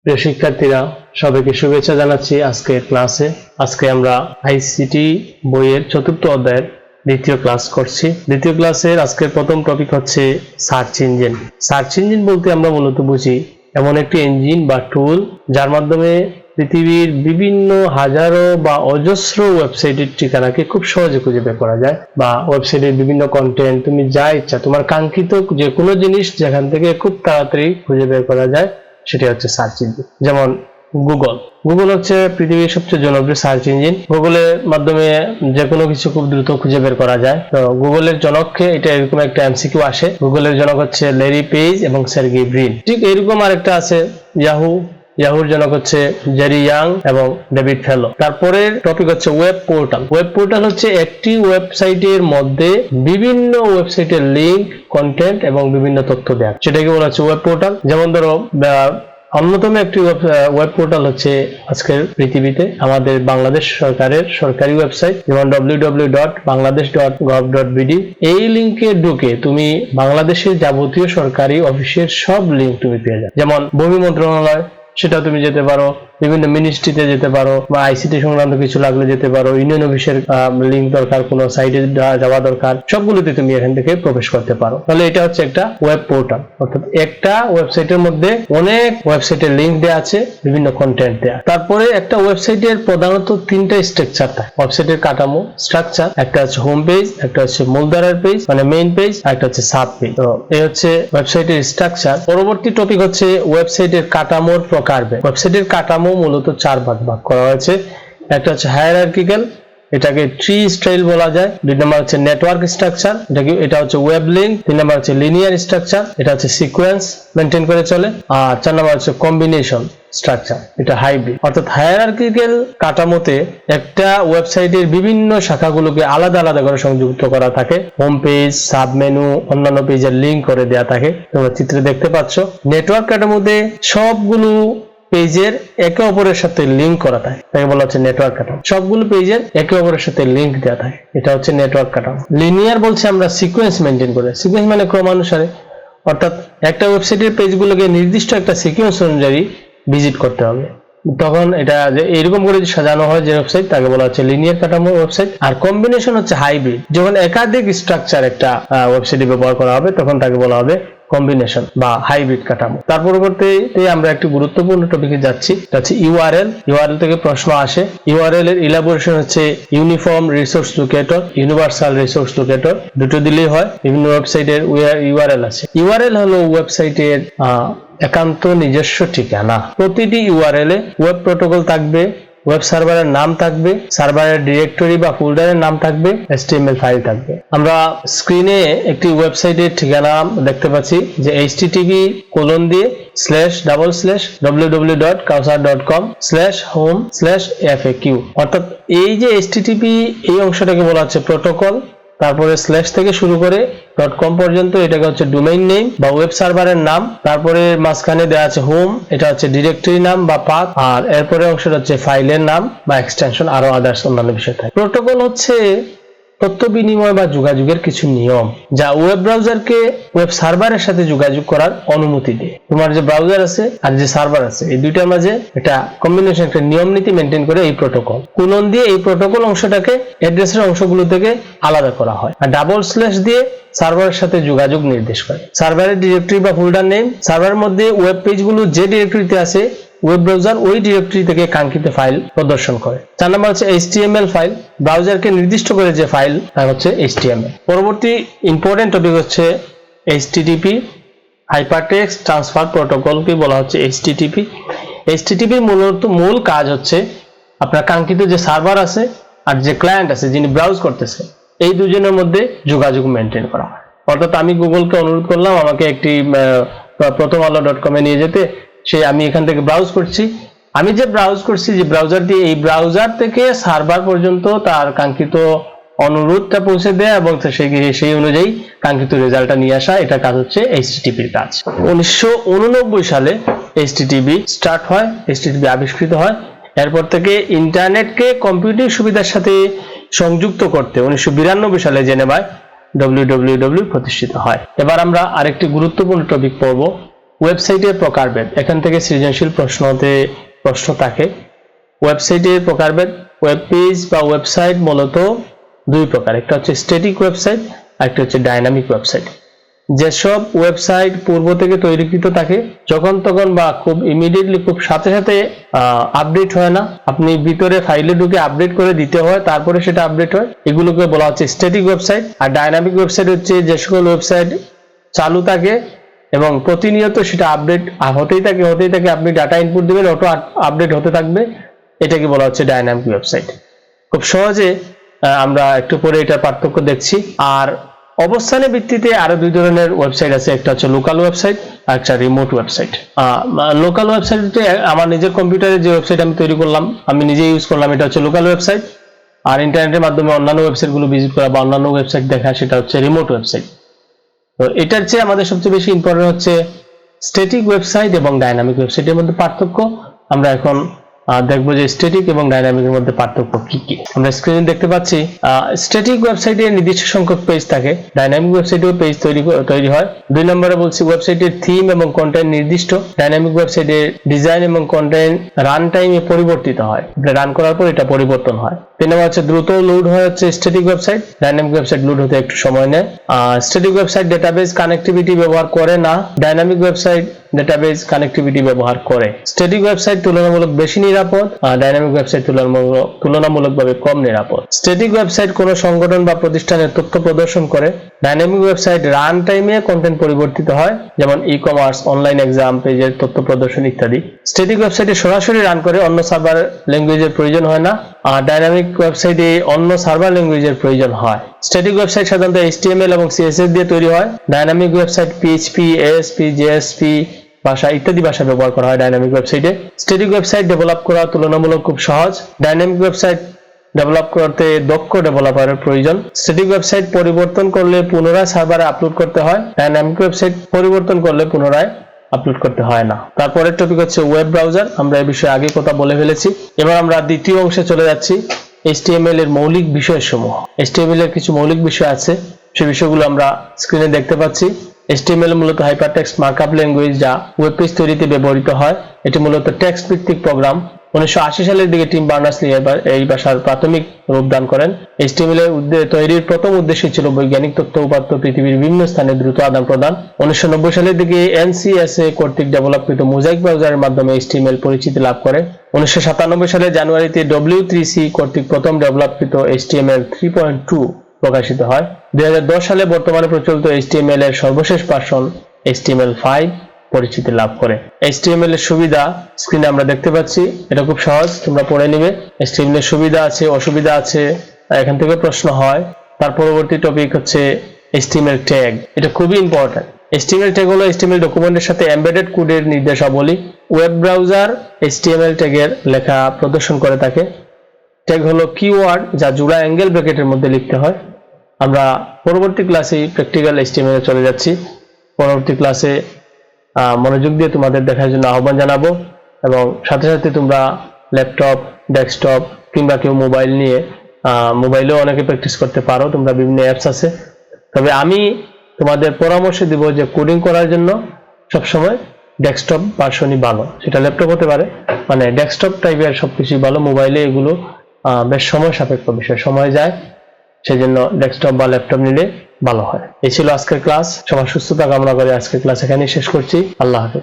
প্রিয় শিক্ষার্থীরা, সবাইকে শুভেচ্ছা জানাচ্ছি আজকের ক্লাসে। আজকে আমরা আইসিটি বইয়ের চতুর্থ অধ্যায়ের দ্বিতীয় ক্লাস করছি। দ্বিতীয় ক্লাসের আজকের প্রথম টপিক হচ্ছে সার্চ ইঞ্জিন। সার্চ ইঞ্জিন বলতে আমরা মূলত বুঝি এমন একটি ইঞ্জিন বা টুল যার মাধ্যমে পৃথিবীর বিভিন্ন হাজারো বা অজস্র ওয়েবসাইটের ঠিকানাকে খুব সহজে খুঁজে বের করা যায়, বা ওয়েবসাইটের বিভিন্ন কন্টেন্ট তুমি যা ইচ্ছা তোমার কাঙ্ক্ষিত যে কোনো জিনিস যেখান থেকে খুব তাড়াতাড়ি খুঁজে বের করা যায় সেটি হচ্ছে সার্চ ইঞ্জিন। যেমন গুগল হচ্ছে পৃথিবীর সবচেয়ে জনপ্রিয় সার্চ ইঞ্জিন। গুগলের মাধ্যমে যে কোনো কিছু খুব দ্রুত খুঁজে বের করা যায়। তো গুগলের জনককে এটা এরকম একটা এমসিকিউ আসে, গুগলের জনক হচ্ছে ল্যারি পেজ এবং সার্গেই ব্রিন। ঠিক এরকম আরেকটা আছে ইয়াহুর জনক হচ্ছে জেরি ইয়াং এবং ডেভিড ফেলো। তারপরের টপিক হচ্ছে ওয়েব পোর্টাল। ওয়েব পোর্টাল হচ্ছে একটি ওয়েবসাইটের মধ্যে বিভিন্ন ওয়েবসাইটের লিংক, কন্টেন্ট এবং বিভিন্ন তথ্য দেয়া, সেটাকে বলা হচ্ছে ওয়েব পোর্টাল। যেমন ধরো অন্যতম একটি ওয়েব পোর্টাল হচ্ছে আজকের পৃথিবীতে আমাদের বাংলাদেশ সরকারের সরকারি ওয়েবসাইট, যেমন www.bangladesh.gov.bd। এই লিংকে ঢুকে তুমি বাংলাদেশের যাবতীয় সরকারি অফিসের সব লিংক তুমি পেয়ে যাবে। যেমন ভূমি মন্ত্রণালয়, সেটা তুমি যেতে পারো, বিভিন্ন মিনিস্ট্রিতে যেতে পারো, বা আইসিটি সংক্রান্ত কিছু লাগলে যেতে পারো, ইউনিয়ন অফিসের লিংক দরকার, কোনো সাইটে যাওয়া দরকার, সবগুলোতে তুমি এখান থেকে প্রবেশ করতে পারো। তাহলে এটা হচ্ছে একটা ওয়েব পোর্টাল, অর্থাৎ একটা ওয়েবসাইটের মধ্যে অনেক ওয়েবসাইটের লিংক দেওয়া আছে, বিভিন্ন কন্টেন্ট দেওয়া। তারপরে একটা ওয়েবসাইটের প্রধানত তিনটা স্ট্রাকচার থাকে, ওয়েবসাইটের কাঠামো স্ট্রাকচার। একটা হচ্ছে হোম পেজ, একটা হচ্ছে মূলধারার পেজ মানে মেইন পেজ, আর একটা হচ্ছে সাব পেজ। তো এই হচ্ছে ওয়েবসাইটের স্ট্রাকচার। পরবর্তী টপিক হচ্ছে ওয়েবসাইটের কাঠামোর প্রকারভেদ। ওয়েবসাইটের কাঠামো মূলত চার ভাগ করা হয়েছে। একটা হচ্ছে হায়ারার্কিক্যাল, এটাকে ট্রি স্টাইল বলা যায়। দুই নম্বর হচ্ছে নেটওয়ার্ক স্ট্রাকচার, এটা হচ্ছে ওয়েব লিংক। তিন নম্বর হচ্ছে লিনিয়ার স্ট্রাকচার, এটা হচ্ছে সিকোয়েন্স মেনটেন করে চলে। আর চার নম্বর হচ্ছে কম্বিনেশন স্ট্রাকচার, এটা হাইব্রিড। অর্থাৎ হায়ারার্কিক্যাল কাঠামোতে একটা ওয়েবসাইটের বিভিন্ন শাখাগুলোকে আলাদা আলাদা করে সংযুক্ত করা থাকে, হোম পেজ, সাব মেনু, অন্যান্য পেজের লিংক করে দেয়া থাকে, তোমরা চিত্রে দেখতে পাচ্ছ। নেটওয়ার্ক কাঠামোতে সবগুলো পেজের একে অপরের সাথে লিংক করা থাকে, তাকে বলা হচ্ছে নেটওয়ার্ক কাঠামো। সবগুলো পেজের একে অপরের সাথে লিংক দেওয়া থাকে, এটা হচ্ছে নেটওয়ার্ক কাঠামো। লিনিয়ার বলছে আমরা সিকোয়েন্স মেনটেন করে, সিকোয়েন্স মানে ক্রমানুসারে, অর্থাৎ একটা ওয়েবসাইটের পেজগুলোকে নির্দিষ্ট একটা সিকোয়েন্স অনুযায়ী ভিজিট করতে হবে, তখন এটা যে এরকম করে সাজানো হয় যে ওয়েবসাইট, তাকে বলা হচ্ছে লিনিয়ার কাঠামো ওয়েবসাইট। আর কম্বিনেশন হচ্ছে হাইব্রিড, যখন একাধিক স্ট্রাকচার একটা ওয়েবসাইটে ব্যবহার করা হবে তখন তাকে বলা হবে কম্বিনেশন বা হাইব্রিড কাঠামো। তার পরবর্তীতে আমরা একটি গুরুত্বপূর্ণ টপিকে যাচ্ছি, এটা হচ্ছে ইউআরএল। ইউআরএল থেকে প্রশ্ন আসে। ইউআরএল এর ইলাবোরেশন হচ্ছে uniform resource locator, universal resource locator, দুটো দিলেই হয়। বিভিন্ন ওয়েবসাইটের ইউআরএল আছে। ইউআরএল হলো ওয়েবসাইটের একান্ত নিজস্ব ঠিকানা। প্রতিটি ইউআরএল এ ওয়েব প্রোটোকল থাকবে, ওয়েব সার্ভারের নাম থাকবে, সার্ভারের ডিরেক্টরি বা ফোল্ডারের নাম থাকবে, HTML ফাইল থাকবে। আমরা স্ক্রিনে একটি ওয়েবসাইটের ঠিকানা দেখতে পাচ্ছি যে http://www.kausar.com/home/faq। অর্থাৎ এই যে HTTP এই অংশটাকে বলা হচ্ছে প্রোটোকল, তারপরে স্ল্যাশ থেকে শুরু করে .com পর্যন্ত, এটাকে হচ্ছে ডোমেইন নেম বা ওয়েব সার্ভারের নাম। তারপরে মাঝখানে দেওয়া আছে হোম, এটা হচ্ছে ডিরেক্টরি নাম বা পাথ, আর এরপরে অংশটা হচ্ছে ফাইলের নাম বা এক্সটেনশন, আরো আদার্স অন্যান্য বিষয় থাকে। প্রোটোকল হচ্ছে তথ্য বিনিময় বা যোগাযোগের কিছু নিয়ম যা ওয়েব ব্রাউজারকে ওয়েব সার্ভারের সাথে যোগাযোগ করার অনুমতি দেয়। তোমার যে ব্রাউজার আছে আর যে সার্ভার আছে এই দুইটার মাঝে একটা কম্বিনেশন, একটা নিয়ম নীতি মেনটেন করে এই প্রোটোকল। কোলন দিয়ে এই প্রোটোকল অংশটাকে অ্যাড্রেসের অংশগুলো থেকে আলাদা করা হয়, আর ডাবল স্ল্যাশ দিয়ে সার্ভারের সাথে যোগাযোগ নির্দেশ করে। সার্ভারের ডিরেক্টরি বা ফোল্ডার নেম, সার্ভারের মধ্যে ওয়েব পেজগুলো যে ডিরেক্টরিতে আছে ওয়েব ব্রাউজার ওই ডিরেক্টরি থেকে কাঙ্ক্ষিত ফাইল প্রদর্শন করে। 4 নম্বর হচ্ছে HTML ফাইল, ব্রাউজারকে নির্দিষ্ট করে যে ফাইল তা হচ্ছে HTML। পরবর্তী ইম্পর্টেন্ট টপিক হচ্ছে HTTP, হাইপারটেক্সট ট্রান্সফার প্রোটোকলকে বলা হচ্ছে HTTP। HTTP মূলত মূল কাজ হচ্ছে আপনার কাঙ্ক্ষিত যে সার্ভার আছে আর যে ক্লায়েন্ট আছে যিনি ব্রাউজ করতেছে এই দুজনের মধ্যে যোগাযোগ মেনটেন করা হয়। অর্থাৎ আমি গুগলকে অনুরোধ করলাম আমাকে একটি prothomalo.com এ নিয়ে যেতে, আমি এখান থেকে ব্রাউজ করছি, আমি যে ব্রাউজ করছি যে ব্রাউজার দিয়ে এই ব্রাউজার থেকে সার্ভার পর্যন্ত তার কাঙ্ক্ষিত অনুরোধটা পৌঁছে দেয় এবং সেই অনুযায়ী কাঙ্ক্ষিত রেজাল্টটা নিয়ে আসা, এটা কাজ হচ্ছে HTTP এর কাজ। 1989 সালে HTTP স্টার্ট হয়, HTTP আবিষ্কৃত হয়। এরপর থেকে ইন্টারনেটকে কম্পিউটিং সুবিধার সাথে সংযুক্ত করতে 1992 সালে জেনেভায় www প্রতিষ্ঠিত হয়। এবার আমরা আরেকটি গুরুত্বপূর্ণ টপিক পড়ব, ওয়েবসাইটের প্রকারভেদ, এখান থেকে সৃজনশীল প্রশ্ন থাকে। ওয়েবসাইটের প্রকারভেদ, ওয়েব পেজ বা ওয়েবসাইট মূলত দুই প্রকার, একটা হচ্ছে স্ট্যাটিক ওয়েবসাইট আর একটা হচ্ছে ডাইনামিক ওয়েবসাইট। যেসব ওয়েবসাইট পূর্ব থেকে তৈরিকৃত থাকে, যখন তখন বা খুব ইমিডিয়েটলি, খুব সাথে সাথে আপডেট হয় না, আপনি ভিতরে ফাইলে ঢুকে আপডেট করে দিতে হয়, তারপরে সেটা আপডেট হয়, এগুলোকে বলা হচ্ছে স্ট্যাটিক ওয়েবসাইট। আর ডাইনামিক ওয়েবসাইট হচ্ছে যে সকল ওয়েবসাইট চালু থাকে এবং প্রতিনিয়ত সেটা আপডেট হতেই থাকে, আপনি ডাটা ইনপুট দিবেন, অটো আপডেট হতে থাকবে, এটাকে বলা হচ্ছে ডাইনামিক ওয়েবসাইট। খুব সহজে আমরা একটু পরে এটার পার্থক্য দেখছি। আর অবস্থানের ভিত্তিতে আরো দুই ধরনের ওয়েবসাইট আছে, একটা হচ্ছে লোকাল ওয়েবসাইট আর একটা রিমোট ওয়েবসাইট। লোকাল ওয়েবসাইট হচ্ছে আমার নিজের কম্পিউটারে যে ওয়েবসাইট আমি তৈরি করলাম, আমি নিজে ইউজ করলাম, এটা হচ্ছে লোকাল ওয়েবসাইট। আর ইন্টারনেটের মাধ্যমে অন্যান্য ওয়েবসাইটগুলো ভিজিট করা বা অন্যান্য ওয়েবসাইট দেখা, সেটা হচ্ছে রিমোট ওয়েবসাইট। তো এটার চেয়ে আমাদের সবচেয়ে বেশি ইম্পর্টেন্ট হচ্ছে স্ট্যাটিক ওয়েবসাইট এবং ডাইনামিক ওয়েবসাইটের মধ্যে পার্থক্য। আমরা এখন দেখবো যে স্ট্যাটিক এবং ডাইনামিকের মধ্যে পার্থক্য কি কি। আমরা স্ক্রিনে দেখতে পাচ্ছি স্ট্যাটিক ওয়েবসাইটে নির্দিষ্ট সংখ্যক পেজ থাকে, ডাইনামিক ওয়েবসাইটেও পেজ তৈরি হয়। 2 নম্বরে বলছি ওয়েবসাইটের থিম এবং কন্টেন্ট নির্দিষ্ট, ডাইনামিক ওয়েবসাইটের ডিজাইন এবং কন্টেন্ট রান টাইমে পরিবর্তিত হয়, রান করার পর এটা পরিবর্তন হয়। 3 নম্বর হচ্ছে দ্রুত লোড হয় হচ্ছে static website, dynamic website load হতে একটু সময় নেয়। স্ট্যাটিক ওয়েবসাইট ডেটাবেস কানেক্টিভিটি ব্যবহার করে না, ডাইনামিক ওয়েবসাইট ডেটাবেস কানেক্টিভিটি ব্যবহার করে। স্ট্যাটিক ওয়েবসাইট তুলনামূলক বেশি নিরাপদ, আর ডাইনামিক ওয়েবসাইট তুলনামূলকভাবে কম নিরাপদ। স্ট্যাটিক ওয়েবসাইট কোনো সংগঠন বা প্রতিষ্ঠানের তথ্য প্রদর্শন করে, ডাইনামিক ওয়েবসাইট রান টাইমে কন্টেন্ট পরিবর্তিত হয়, যেমন ই-কমার্স, অনলাইন এক্সাম, পেজের তথ্য প্রদর্শন ইত্যাদি। স্ট্যাটিক ওয়েবসাইটে সরাসরি রান করে, অন্য সার্ভার ল্যাঙ্গুয়েজের প্রয়োজন হয় না, আর ডাইনামিক ওয়েবসাইটে অন্য সার্ভার ল্যাঙ্গুয়েজের প্রয়োজন হয়। স্ট্যাটিক ওয়েবসাইট সাধারণত HTML এবং CSS দিয়ে তৈরি হয়, dynamic website PHP, ASP, JSP ভাষা ইত্যাদি ভাষা ব্যবহার করা হয় ডাইনামিক ওয়েবসাইটে। স্ট্যাটিক ওয়েবসাইট ডেভেলপ করা তুলনামূলক খুব সহজ, ডাইনামিক ওয়েবসাইট ডেভেলপ করতে দক্ষ ডেভেলপারের প্রয়োজন। স্ট্যাটিক ওয়েবসাইট পরিবর্তন করলে পুনরায় সার্ভারে আপলোড করতে হয়, ডাইনামিক ওয়েবসাইট পরিবর্তন করলে পুনরায় আপলোড করতে হয় না। তারপরের টপিক হচ্ছে ওয়েব ব্রাউজার, আমরা এই বিষয়ে আগে কথা বলে ফেলেছি। এবার আমরা দ্বিতীয় অংশে চলে যাচ্ছি, HTML এর মৌলিক বিষয়সমূহ। HTML এর কিছু মৌলিক বিষয় আছে, সেই বিষয়গুলো আমরা স্ক্রিনে দেখতে পাচ্ছি। HTML মূলত হাইপারটেক্সট মার্কআপ ল্যাঙ্গুয়েজ, যা ওয়েব পেজ তৈরিতে ব্যবহৃত হয়। এটি মূলত টেক্সট ভিত্তিক প্রোগ্রাম। 1980 সালের দিকে টিম বার্নার্স-লি এই ভাষার প্রাথমিক রূপ দান করেন। HTML এর তৈরির প্রথম উদ্দেশ্য ছিল বৈজ্ঞানিক তথ্য উপাত্ত পৃথিবীর বিভিন্ন স্থানে দ্রুত আদান প্রদান। 1990 সালের দিকে NCSA কর্তৃক ডেভেলপকৃত মোজাইক ব্রাউজারের মাধ্যমে HTML পরিচিতি লাভ করে। 1997 সালের জানুয়ারিতে W3C কর্তৃক প্রথম ডেভেলপকৃত HTML 3.2 প্রকাশিত হয়। 2010 সালে বর্তমানে প্রচলিত HTML এর সর্বশেষ ভার্সন HTML5 পরিচিতি লাভ করে। HTML এর সুবিধা স্ক্রিনে আমরা দেখতে পাচ্ছি, এটা খুব সহজ, তোমরা পড়ে নিবে। HTML এর সুবিধা আছে, অসুবিধা আছে, এখান থেকে প্রশ্ন হয়। তার পরবর্তী টপিক হচ্ছে HTML ট্যাগ, এটা খুবই ইম্পর্টেন্ট। HTML ট্যাগ হলো HTML ডকুমেন্টের সাথে এমবেডেড কোডের নির্দেশাবলী। ওয়েব ব্রাউজার HTML ট্যাগের লেখা প্রদর্শন করে থাকে। ট্যাগ হলো কিওয়ার্ড যা জোড়া অ্যাঙ্গেল ব্র্যাকেটের মধ্যে লিখতে হয়। আমরা পরবর্তী ক্লাসে প্র্যাকটিক্যাল HTML এ চলে যাচ্ছি। পরবর্তী ক্লাসে মনোযোগ দিয়ে তোমাদের দেখার জন্য আহ্বান জানাবো, এবং সাথে সাথে তোমরা ল্যাপটপ, ডেস্কটপ কিংবা কেউ মোবাইল নিয়ে, মোবাইলেও অনেকে প্র্যাকটিস করতে পারো, তোমরা বিভিন্ন অ্যাপস আছে। তবে আমি তোমাদের পরামর্শ দিব যে কোডিং করার জন্য সবসময় ডেস্কটপ ভার্সনই ভালো, সেটা ল্যাপটপ হতে পারে, মানে ডেস্কটপ টাইপের সবকিছুই ভালো। মোবাইলে এগুলো বেশ সময় সাপেক্ষ বিষয়, সময় যায়, সেজন্য ডেস্কটপ বা ল্যাপটপ নিলে ভালো হয়। এই ছিল আজকের ক্লাস। সবার সুস্থতা কামনা করে আজকের ক্লাস এখানেই শেষ করছি। আল্লাহ হাফেজ।